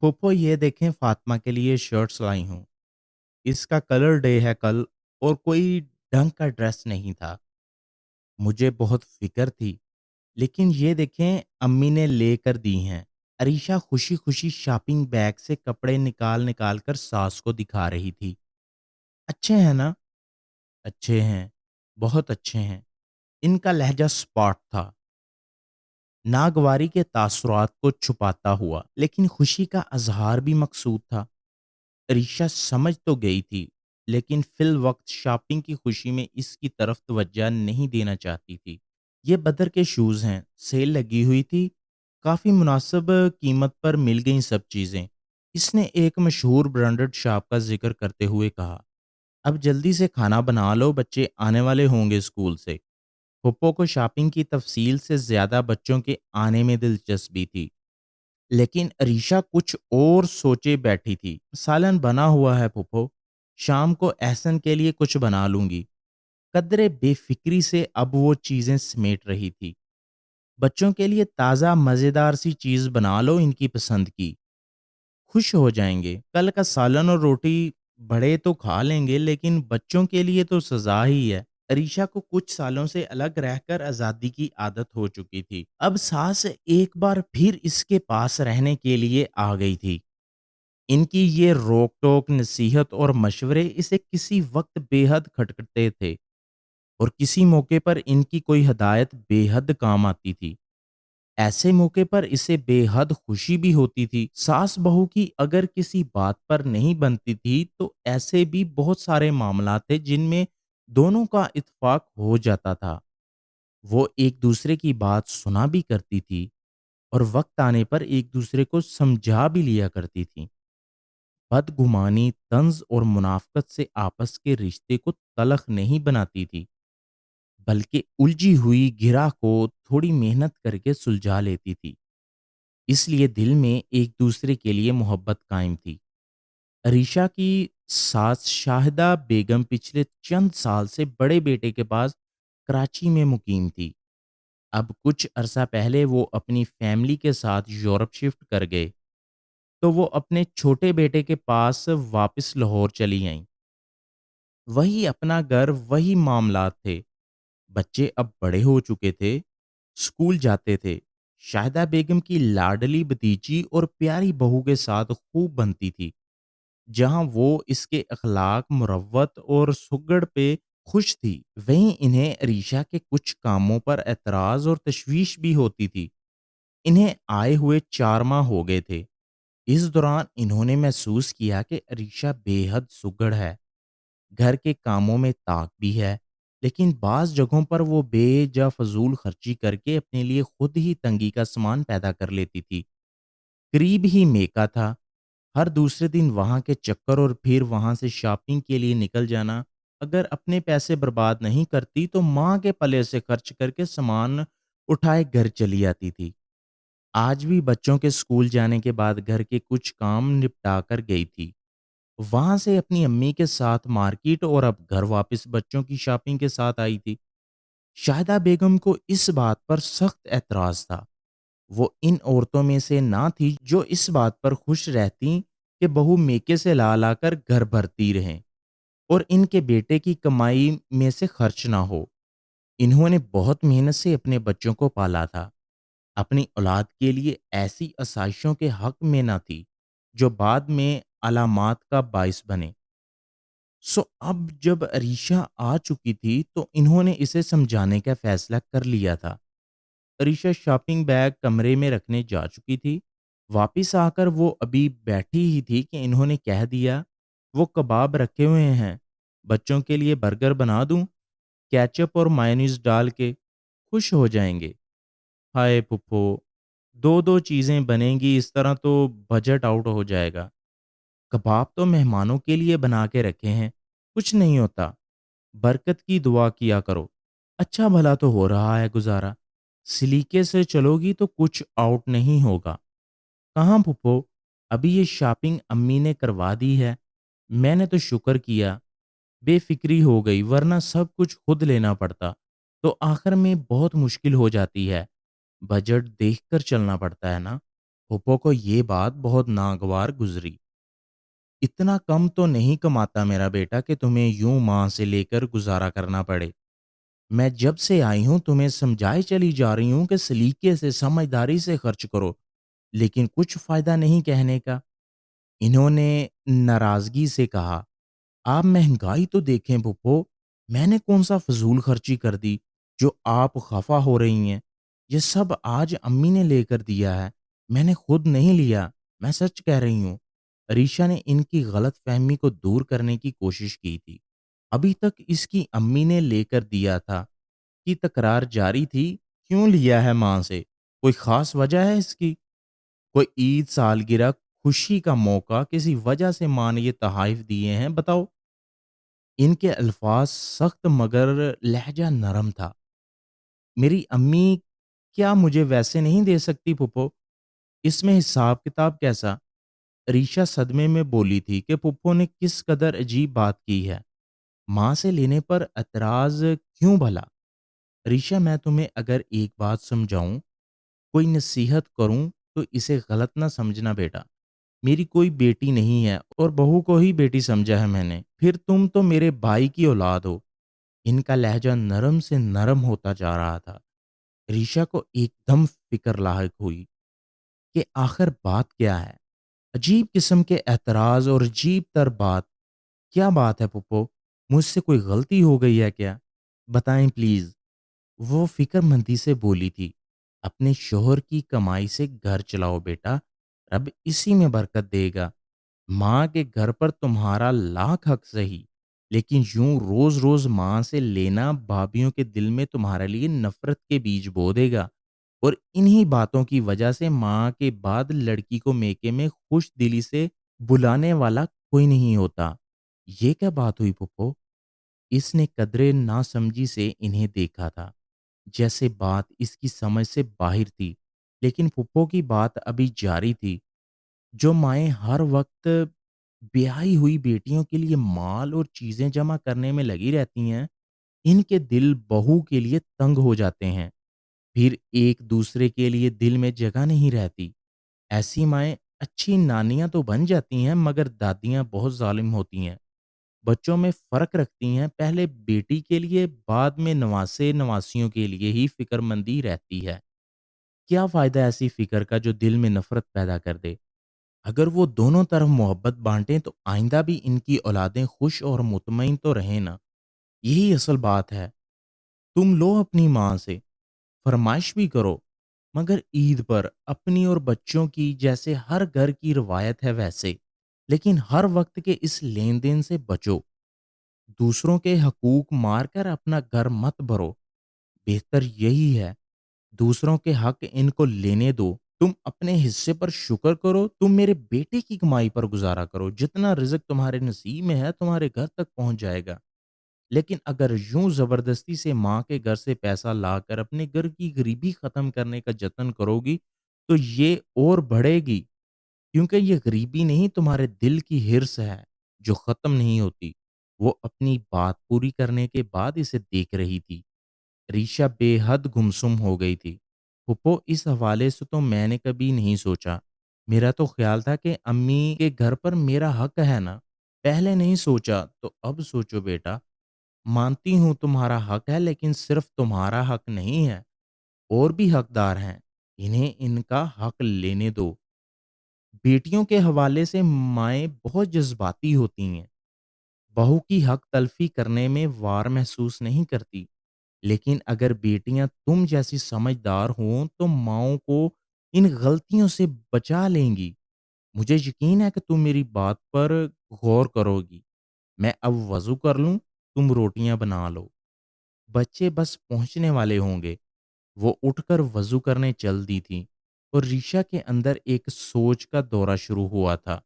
फूफो ये देखें फातिमा के लिए शर्ट्स लाई हूँ। इसका कलर डे है कल और कोई ढंग का ड्रेस नहीं था। मुझे बहुत फिक्र थी, लेकिन ये देखें अम्मी ने लेकर दी हैं। अरीशा खुशी-खुशी शॉपिंग बैग से कपड़े निकाल-निकाल कर सास को दिखा रही थी। अच्छे हैं ना? अच्छे हैं, बहुत अच्छे हैं। इनका लहजा स्पॉट था, नागवारी के तासुरात को छुपाता हुआ, लेकिन खुशी का अज़हार भी मकसूद था। रीशा समझ तो गई थी, लेकिन फिल वक्त शॉपिंग की खुशी में इसकी तरफ तवज्जो नहीं देना चाहती थी। ये बदर के शूज़ हैं, सेल लगी हुई थी, काफ़ी मुनासिब कीमत पर मिल गईं सब चीज़ें। इसने एक मशहूर ब्रांडेड शॉप का जिक्र करते हुए कहा, अब जल्दी से खाना बना लो, बच्चे आने वाले होंगे स्कूल से। पप्पो को शॉपिंग की तफसील से ज़्यादा बच्चों के आने में दिलचस्पी थी। लेकिन अरीशा कुछ और सोचे बैठी थी। सालन बना हुआ है फूफो, शाम को एहसन के लिए कुछ बना लूंगी। कदरे बेफिक्री से अब वो चीजें समेट रही थी। बच्चों के लिए ताज़ा मज़ेदार सी चीज़ बना लो, इनकी पसंद की, खुश हो जाएंगे। कल का सालन और रोटी बड़े तो खा लेंगे, लेकिन बच्चों के लिए तो सजा ही है। अरीशा को कुछ सालों से अलग रहकर आज़ादी की आदत हो चुकी थी। अब सास एक बार फिर इसके पास रहने के लिए आ गई थी। इनकी ये रोक-टोक, नसीहत और मशवरे इसे किसी वक़्त बेहद खटकते थे और किसी मौके पर इनकी कोई हिदायत बेहद काम आती थी। ऐसे मौके पर इसे बेहद खुशी भी होती थी। सास-बहू की अगर किसी बात पर नहीं बनती थी, तो ऐसे भी बहुत सारे मामला थे जिनमें दोनों का इत्तेफ़ाक हो जाता था। वो एक-दूसरे की बात सुना भी करती थी और वक़्त आने पर एक-दूसरे को समझा भी लिया करती थी। बदगुमानी, तंज़ और मुनाफ़क़त से आपस के रिश्ते को तल्ख़ नहीं बनाती थी, बल्कि उलझी हुई गिरह को थोड़ी मेहनत करके सुलझा लेती थी। इसलिए दिल में एक-दूसरे के लिए मोहब्बत कायम थी। अरीशा की सास शाहिदा बेगम पिछले चंद साल से बड़े बेटे के पास कराची में मुकीम थी। अब कुछ अरसा पहले वो अपनी फैमिली के साथ यूरोप शिफ्ट कर गए, तो वो अपने छोटे बेटे के पास वापस लाहौर चली आईं। वही अपना घर, वही मामलात थे। बच्चे अब बड़े हो चुके थे, स्कूल जाते थे। शाहिदा बेगम की लाडली भतीजी और प्यारी बहू के साथ खूब बनती थी। जहाँ वो इसके अखलाक, मुरव्वत और सुगड़ पे खुश थी, वहीं इन्हें अरीशा के कुछ कामों पर एतराज़ और तशवीश भी होती थी। इन्हें आए हुए 4 माह हो गए थे। इस दौरान इन्होंने महसूस किया कि अरीशा बेहद सुघड़ है, घर के कामों में ताक भी है, लेकिन बाज़ जगहों पर वो बेजा फ़ज़ूल खर्ची करके अपने लिए खुद ही तंगी का सामान पैदा कर लेती थी। करीब ही मेका था, हर दूसरे दिन वहाँ के चक्कर और फिर वहाँ से शॉपिंग के लिए निकल जाना। अगर अपने पैसे बर्बाद नहीं करती, तो माँ के पले से खर्च करके सामान उठाए घर चली आती थी। आज भी बच्चों के स्कूल जाने के बाद घर के कुछ काम निपटा कर गई थी। वहां से अपनी अम्मी के साथ मार्केट और अब घर वापस बच्चों की शॉपिंग के साथ आई थी। शाहिदा बेगम को इस बात पर सख्त ऐतराज था। वो इन औरतों में से ना थी जो इस बात पर खुश रहती कि बहू मेके से ला लाकर घर भरती रहें और इनके बेटे की कमाई में से खर्च ना हो। इन्होंने बहुत मेहनत से अपने बच्चों को पाला था। अपनी औलाद के लिए ऐसी आसाइशों के हक में ना थी, जो बाद में अलामात का बाइस बने। अब जब अरीशा आ चुकी थी, तो इन्होंने इसे समझाने का फैसला कर लिया था। अरीशा शॉपिंग बैग कमरे में रखने जा चुकी थी। वापिस आकर वो अभी बैठी ही थी कि इन्होंने कह दिया, वो कबाब रखे हुए हैं, बच्चों के लिए बर्गर बना दूं, केचप और मायोनीज डाल के, खुश हो जाएंगे। हाय फुप्पो, 2-2 चीज़ें बनेंगी, इस तरह तो बजट आउट हो जाएगा। कबाब तो मेहमानों के लिए बना के रखे हैं, कुछ नहीं होता, बरकत की दुआ किया करो। अच्छा भला तो हो रहा है गुज़ारा, सलीके से चलोगी तो कुछ आउट नहीं होगा। कहाँ फुप्पो, अभी ये शॉपिंग अम्मी ने करवा दी है, मैंने तो शुक्र किया, बेफ़िक्री हो गई, वरना सब कुछ खुद लेना पड़ता, तो आखिर में बहुत मुश्किल हो जाती है। बजट देखकर चलना पड़ता है ना। फूफो को ये बात बहुत नागवार गुजरी। इतना कम तो नहीं कमाता मेरा बेटा कि तुम्हें यूं माँ से लेकर गुजारा करना पड़े। मैं जब से आई हूं तुम्हें समझाई चली जा रही हूं कि सलीके से समझदारी से खर्च करो, लेकिन कुछ फायदा नहीं कहने का। इन्होंने नाराजगी से कहा, आप महंगाई तो देखें फूफो, मैंने कौन सा फजूल खर्ची कर दी जो आप खफा हो रही हैं। ये सब आज अम्मी ने लेकर दिया है, मैंने खुद नहीं लिया, मैं सच कह रही हूँ। रीशा ने इनकी गलत फहमी को दूर करने की कोशिश की थी। अभी तक इसकी अम्मी ने लेकर दिया था की तकरार जारी थी। क्यों लिया है माँ से? कोई खास वजह है इसकी? कोई ईद, सालगिरह, खुशी का मौका, किसी वजह से माँ ने ये तोहफ़े दिए हैं, बताओ? इनके अल्फाज सख्त मगर लहजा नरम था। मेरी अम्मी क्या मुझे वैसे नहीं दे सकती फूफो? इसमें हिसाब किताब कैसा? रीशा सदमे में बोली थी कि फूफो ने किस कदर अजीब बात की है। माँ से लेने पर एतराज क्यों भला? रीशा, मैं तुम्हें अगर एक बात समझाऊं, कोई नसीहत करूं, तो इसे गलत ना समझना बेटा। मेरी कोई बेटी नहीं है और बहू को ही बेटी समझा है मैंने। फिर तुम तो मेरे भाई की औलाद हो। इनका लहजा नरम से नरम होता जा रहा था। रीशा को एकदम फिक्र लाहक हुई कि आखिर बात क्या है। अजीब किस्म के एतराज और अजीब तर बात। क्या बात है पुप्पो? मुझसे कोई गलती हो गई है क्या? बताएं प्लीज। वो फिक्रमंदी से बोली थी, अपने शोहर की कमाई से घर चलाओ बेटा, रब इसी में बरकत देगा। माँ के घर पर तुम्हारा लाख हक सही, लेकिन यूं रोज रोज माँ से लेना भाभीियों के दिल में तुम्हारे लिए नफरत के बीज बो देगा। और इन्हीं बातों की वजह से माँ के बाद लड़की को मेके में खुश दिली से बुलाने वाला कोई नहीं होता। ये क्या बात हुई पुप्पो? इसने कदरे नासमझी से इन्हें देखा था, जैसे बात इसकी समझ से बाहर थी। लेकिन फुप्पो की बात अभी जारी थी। जो माएँ हर वक्त ब्याही हुई बेटियों के लिए माल और चीज़ें जमा करने में लगी रहती हैं, इनके दिल बहू के लिए तंग हो जाते हैं। फिर एक दूसरे के लिए दिल में जगह नहीं रहती। ऐसी माएँ अच्छी नानियाँ तो बन जाती हैं, मगर दादियाँ बहुत ज़ालिम होती हैं। बच्चों में फ़र्क रखती हैं, पहले बेटी के लिए, बाद में नवासे-नवासियों के लिए ही फ़िक्रमंदी रहती है। क्या फ़ायदा ऐसी फ़िक्र का जो दिल में नफ़रत पैदा कर दे? अगर वो दोनों तरफ मोहब्बत बाँटें तो आइंदा भी इनकी औलादें खुश और मुतमईन तो रहें ना। यही असल बात है। तुम लो अपनी माँ से, फ़रमाइश भी करो, मगर ईद पर अपनी और बच्चों की, जैसे हर घर की रवायत है वैसे। लेकिन हर वक़्त के इस लेन-देन से बचो। दूसरों के हकूक मारकर अपना घर मत भरो। बेहतर यही है, दूसरों के हक इनको लेने दो। तुम अपने हिस्से पर शुक्र करो, तुम मेरे बेटे की कमाई पर गुज़ारा करो। जितना रिज़्क तुम्हारे नसीब में है, तुम्हारे घर तक पहुँच जाएगा। लेकिन अगर यूँ ज़बरदस्ती से माँ के घर से पैसा लाकर अपने घर की गरीबी ख़त्म करने का जतन करोगी, तो ये और बढ़ेगी। क्योंकि ये गरीबी नहीं, तुम्हारे दिल की हिर्स है, जो ख़त्म नहीं होती। वो अपनी बात पूरी करने के बाद इसे देख रही थी। रीशा बेहद गुमसुम हो गई थी। फूफो, इस हवाले से तो मैंने कभी नहीं सोचा। मेरा तो ख्याल था कि अम्मी के घर पर मेरा हक है ना। पहले नहीं सोचा तो अब सोचो बेटा। मानती हूँ तुम्हारा हक है, लेकिन सिर्फ तुम्हारा हक नहीं है, और भी हकदार हैं। इन्हें इनका हक लेने दो। बेटियों के हवाले से माएँ बहुत जज़्बाती होती हैं। बहू की हक तलफ़ी करने में वार महसूस नहीं करती। लेकिन अगर बेटियां तुम जैसी समझदार हों तो माँओं को इन गलतियों से बचा लेंगी। मुझे यकीन है कि तुम मेरी बात पर गौर करोगी। मैं अब वज़ू कर लूँ, तुम रोटियां बना लो। बच्चे बस पहुंचने वाले होंगे। वो उठकर वज़ू करने चल दी थी और रीशा के अंदर एक सोच का दौरा शुरू हुआ था।